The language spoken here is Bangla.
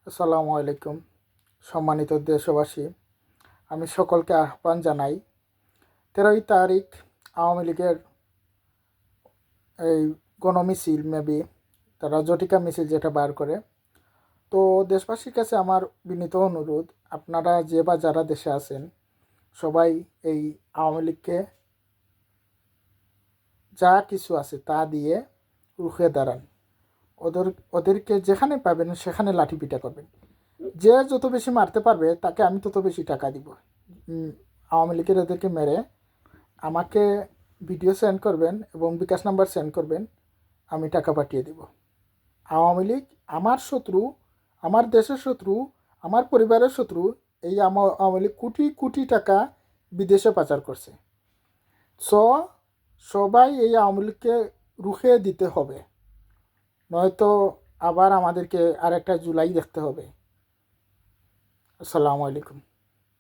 আসসালামু আলাইকুম। সম্মানিত দেশবাসী, আমি সকলকে আহ্বান জানাই 13ই তারিখ আওয়ামী লীগের এই গণমিছিল মেবি তারা জটিকা মিছিল যেটা বার করে। তো দেশবাসীর কাছে আমার বিনীত অনুরোধ, আপনারা যে বা যারা দেশে আছেন সবাই এই আওয়ামী লীগকে যা কিছু আছে তা দিয়ে রুখে দাঁড়ান। ওদের ওদেরকে যেখানে পাবেন সেখানে লাঠিপিটা করবেন। যে যত বেশি মারতে পারবে তাকে আমি তত বেশি টাকা দিব। আওয়ামী লীগের এদেরকে মেরে আমাকে ভিডিও সেন্ড করবেন এবং বিকাশ নাম্বার সেন্ড করবেন, আমি টাকা পাঠিয়ে দিব। আওয়ামী লীগ আমার শত্রু, আমার দেশের শত্রু, আমার পরিবারের শত্রু। এই আওয়ামী লীগ কোটি কোটি টাকা বিদেশে পাচার করছে। সো সবাই এই আওয়ামী লীগকে রুখে দিতে হবে, নয়তো আবার আমাদেরকে আরেকটা জুলাই দেখতে হবে। আসসালামু আলাইকুম।